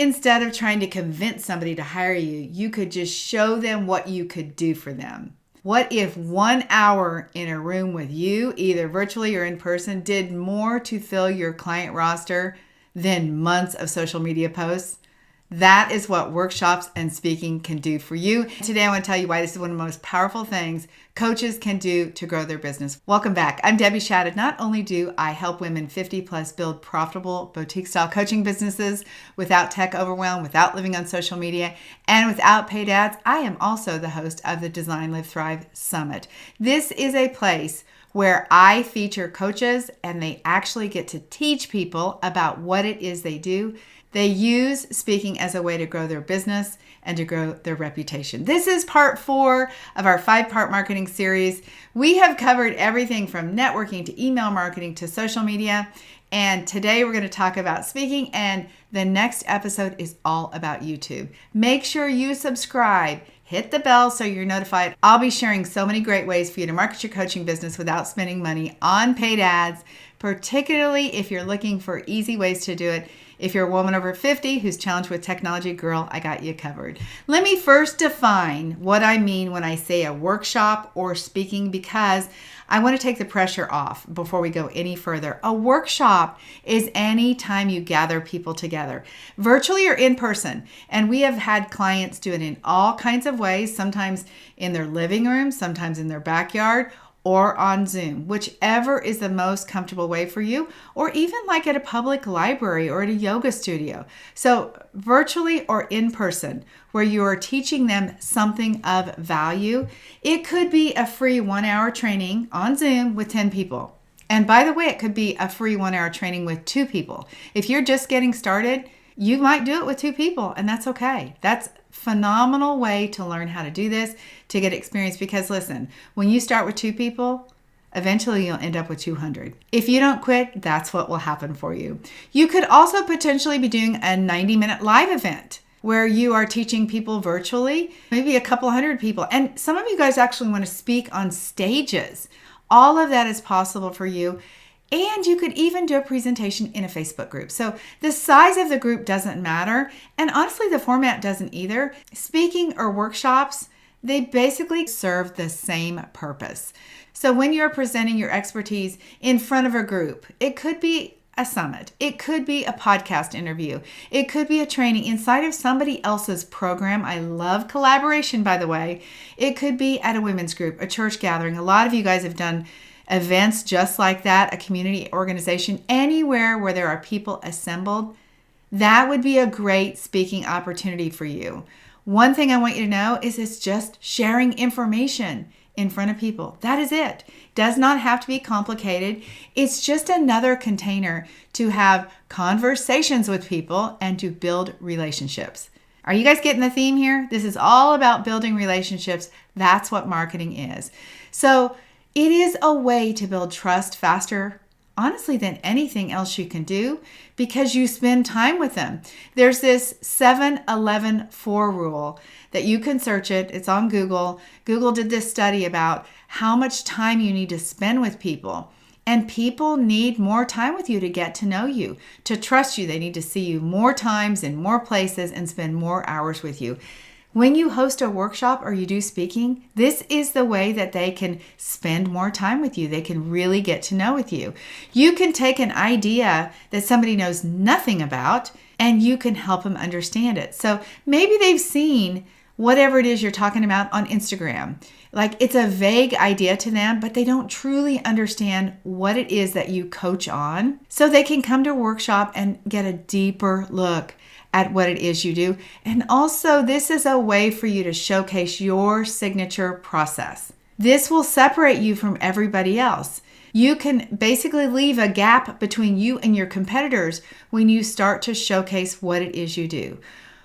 instead of trying to convince somebody to hire you, you could just show them what you could do for them? What if 1 hour in a room with you, either virtually or in person, did more to fill your client roster than months of social media posts? That is what workshops and speaking can do for you. Today, I want to tell you why this is one of the most powerful things coaches can do to grow their business. Welcome back. I'm Debbie Shadid. Not only do I help women 50 plus build profitable boutique style coaching businesses without tech overwhelm, without living on social media, and without paid ads, I am also the host of the Design, Live, Thrive Summit. This is a place where I feature coaches and they actually get to teach people about what it is they do. They use speaking as a way to grow their business and to grow their reputation. This is part 4 of our 5-part marketing series. We have covered everything from networking to email marketing to social media. And today we're going to talk about speaking, and the next episode is all about YouTube. Make sure you subscribe. Hit the bell so you're notified. I'll be sharing so many great ways for you to market your coaching business without spending money on paid ads, particularly if you're looking for easy ways to do it. If you're a woman over 50 who's challenged with technology, girl, I got you covered. Let me first define what I mean when I say a workshop or speaking, because I want to take the pressure off before we go any further. A workshop is any time you gather people together, virtually or in person. And we have had clients do it in all kinds of ways, sometimes in their living room, sometimes in their backyard, or on Zoom, whichever is the most comfortable way for you, or even like at a public library or at a yoga studio. So virtually or in person, where you are teaching them something of value. It could be a free 1-hour training on Zoom with 10 people. And by the way, it could be a free 1-hour training with 2 people. If you're just getting started, you might do it with 2 people, and that's okay. That's a phenomenal way to learn how to do this, to get experience, because listen, when you start with 2 people, eventually you'll end up with 200. If you don't quit, that's what will happen for you. You could also potentially be doing a 90-minute live event where you are teaching people virtually, maybe a couple hundred people. And some of you guys actually want to speak on stages. All of that is possible for you. And you could even do a presentation in a Facebook group. So the size of the group doesn't matter. And honestly, the format doesn't either. Speaking or workshops, they basically serve the same purpose. So when you're presenting your expertise in front of a group, it could be a summit. It could be a podcast interview. It could be a training inside of somebody else's program. I love collaboration, by the way. It could be at a women's group, a church gathering. A lot of you guys have done events just like that, a community organization, anywhere where there are people assembled. That would be a great speaking opportunity for you. One thing I want you to know is it's just sharing information in front of people. That is it. Does not have to be complicated. It's just another container to have conversations with people and to build relationships. Are you guys getting the theme here? This is all about building relationships. That's what marketing is. So it is a way to build trust faster, honestly, than anything else you can do, because you spend time with them. There's this 7-11-4 rule that you can search it. It's on Google. Google did this study about how much time you need to spend with people. And people need more time with you to get to know you, to trust you. They need to see you more times in more places and spend more hours with you. When you host a workshop or you do speaking, this is the way that they can spend more time with you. They can really get to know with you. You can take an idea that somebody knows nothing about and you can help them understand it. So maybe they've seen whatever it is you're talking about on Instagram. Like it's a vague idea to them, but they don't truly understand what it is that you coach on. So they can come to a workshop and get a deeper look at what it is you do. And also, this is a way for you to showcase your signature process. This will separate you from everybody else. You can basically leave a gap between you and your competitors when you start to showcase what it is you do.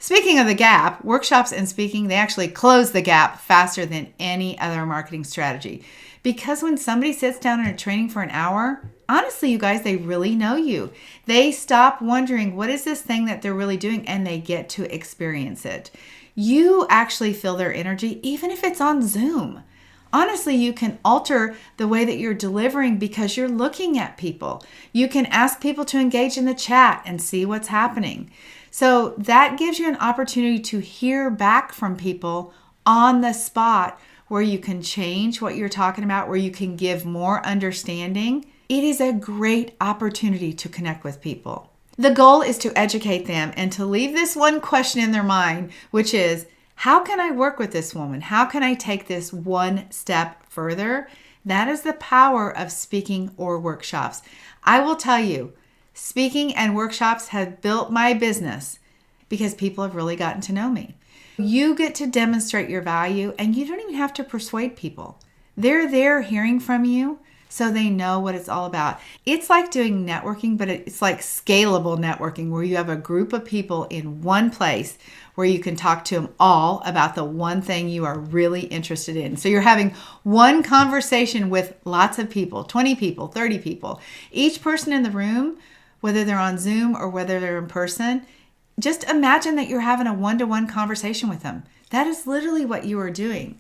Speaking of the gap, workshops and speaking, they actually close the gap faster than any other marketing strategy. Because when somebody sits down in a training for an hour, honestly, you guys, they really know you. They stop wondering, what is this thing that they're really doing? And they get to experience it. You actually feel their energy, even if it's on Zoom. Honestly, you can alter the way that you're delivering because you're looking at people. You can ask people to engage in the chat and see what's happening. So that gives you an opportunity to hear back from people on the spot, where you can change what you're talking about, where you can give more understanding. It is a great opportunity to connect with people. The goal is to educate them and to leave this one question in their mind, which is, how can I work with this woman? How can I take this one step further? That is the power of speaking or workshops. I will tell you, speaking and workshops have built my business because people have really gotten to know me. You get to demonstrate your value, and you don't even have to persuade people. They're there hearing from you, so they know what it's all about. It's like doing networking, but it's like scalable networking, where you have a group of people in one place where you can talk to them all about the one thing you are really interested in. So you're having one conversation with lots of people, 20 people, 30 people. Each person in the room, whether they're on Zoom or whether they're in person, just imagine that you're having a one-to-one conversation with them. That is literally what you are doing.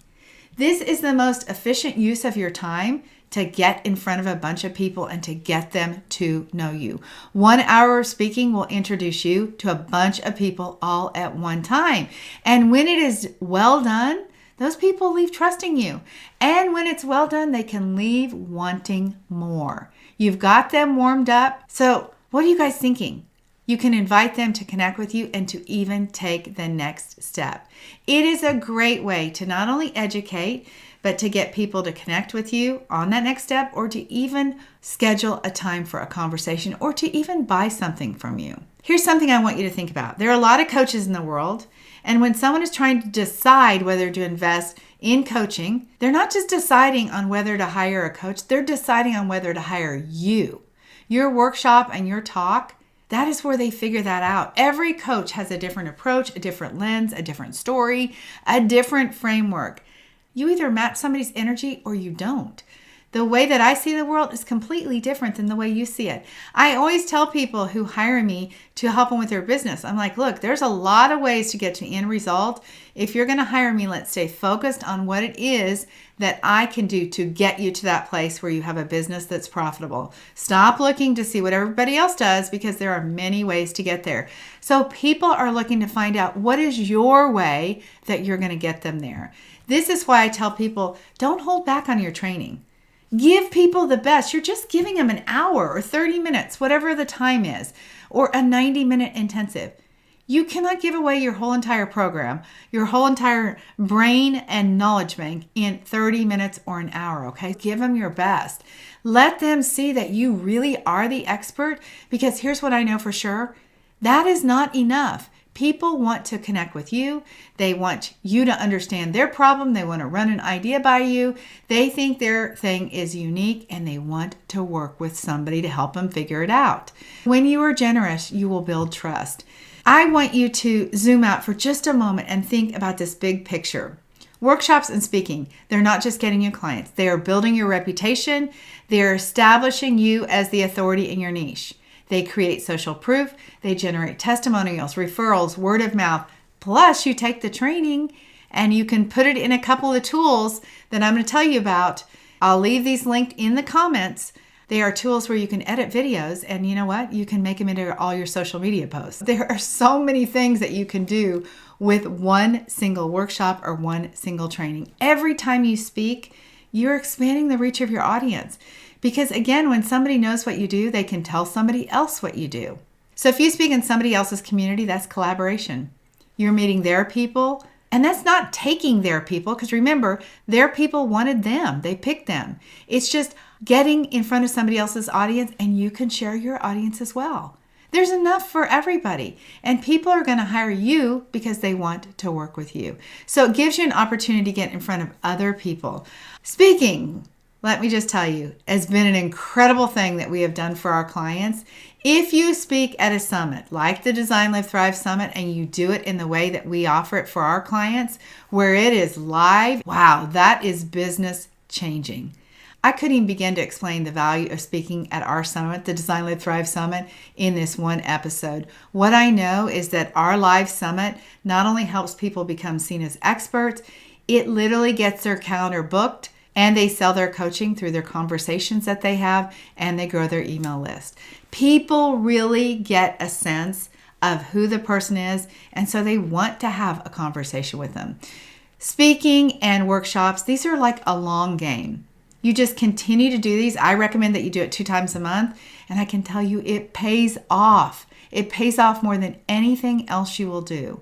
This is the most efficient use of your time to get in front of a bunch of people and to get them to know you. 1 hour of speaking will introduce you to a bunch of people all at one time. And when it is well done, those people leave trusting you. And when it's well done, they can leave wanting more. You've got them warmed up. So what are you guys thinking? You can invite them to connect with you and to even take the next step. It is a great way to not only educate, but to get people to connect with you on that next step, or to even schedule a time for a conversation, or to even buy something from you. Here's something I want you to think about. There are a lot of coaches in the world, and when someone is trying to decide whether to invest in coaching, they're not just deciding on whether to hire a coach, they're deciding on whether to hire you. Your workshop and your talk, that is where they figure that out. Every coach has a different approach, a different lens, a different story, a different framework. You either match somebody's energy or you don't. The way that I see the world is completely different than the way you see it. I always tell people who hire me to help them with their business, I'm like, look, there's a lot of ways to get to the end result. If you're going to hire me, let's stay focused on what it is that I can do to get you to that place where you have a business that's profitable. Stop looking to see what everybody else does, because there are many ways to get there. So people are looking to find out, what is your way that you're going to get them there? This is why I tell people, don't hold back on your training. Give people the best. You're just giving them an hour or 30 minutes, whatever the time is, or a 90-minute intensive. You cannot give away your whole entire program, your whole entire brain and knowledge bank in 30 minutes or an hour, okay? Give them your best. Let them see that you really are the expert, because here's what I know for sure. That is not enough. People want to connect with you. They want you to understand their problem. They want to run an idea by you. They think their thing is unique, and they want to work with somebody to help them figure it out. When you are generous, you will build trust. I want you to zoom out for just a moment and think about this big picture. Workshops and speaking, they're not just getting you clients. They are building your reputation. They're establishing you as the authority in your niche. They create social proof. They generate testimonials, referrals, word of mouth. Plus, you take the training and you can put it in a couple of tools that I'm going to tell you about. I'll leave these linked in the comments. They are tools where you can edit videos, and you know what? You can make them into all your social media posts. There are so many things that you can do with one single workshop or one single training. Every time you speak, you're expanding the reach of your audience. Because again, when somebody knows what you do, they can tell somebody else what you do. So if you speak in somebody else's community, that's collaboration. You're meeting their people, and that's not taking their people, because remember, their people wanted them. They picked them. It's just getting in front of somebody else's audience, and you can share your audience as well. There's enough for everybody, and people are going to hire you because they want to work with you. So it gives you an opportunity to get in front of other people. Speaking, let me just tell you, has been an incredible thing that we have done for our clients. If you speak at a summit like the Design, Live, Thrive Summit, and you do it in the way that we offer it for our clients, where it is live, wow, that is business changing. I couldn't even begin to explain the value of speaking at our summit, the Design, Live, Thrive Summit, in this one episode. What I know is that our live summit not only helps people become seen as experts, it literally gets their calendar booked, and they sell their coaching through their conversations that they have, and they grow their email list. People really get a sense of who the person is, and so they want to have a conversation with them. Speaking and workshops, these are like a long game. You just continue to do these. I recommend that you do it 2 times a month, and I can tell you it pays off. It pays off more than anything else you will do.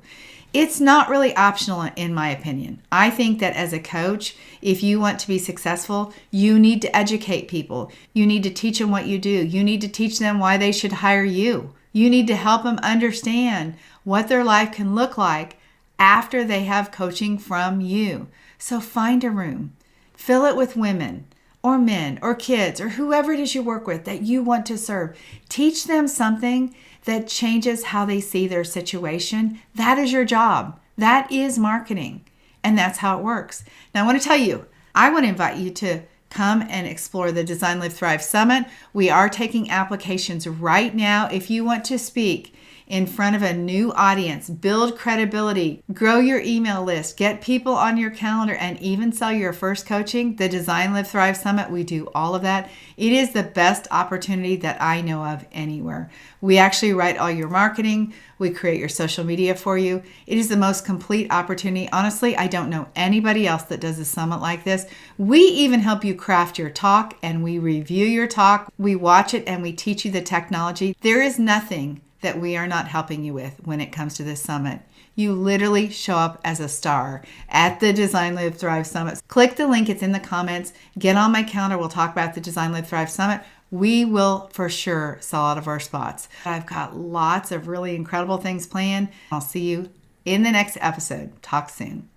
It's not really optional in my opinion. I think that as a coach, if you want to be successful, you need to educate people. You need to teach them what you do. You need to teach them why they should hire you. You need to help them understand what their life can look like after they have coaching from you. So find a room, fill it with women or men or kids or whoever it is you work with that you want to serve. Teach them something that changes how they see their situation. That is your job. That is marketing. And that's how it works. Now, I want to tell you, I want to invite you to come and explore the Design, Live, Thrive Summit. We are taking applications right now. If you want to speak in front of a new audience, build credibility, grow your email list, get people on your calendar, and even sell your first coaching, the Design, Live, Thrive Summit, we do all of that. It is the best opportunity that I know of anywhere. We actually write all your marketing. We create your social media for you. It is the most complete opportunity. Honestly, I don't know anybody else that does a summit like this. We even help you craft your talk, and we review your talk. We watch it, and we teach you the technology. There is nothing that we are not helping you with when it comes to this summit. You literally show up as a star at the Design, Live, Thrive Summit. Click the link, it's in the comments. Get on my calendar, we'll talk about the Design, Live, Thrive Summit. We will for sure sell out of our spots. I've got lots of really incredible things planned. I'll see you in the next episode. Talk soon.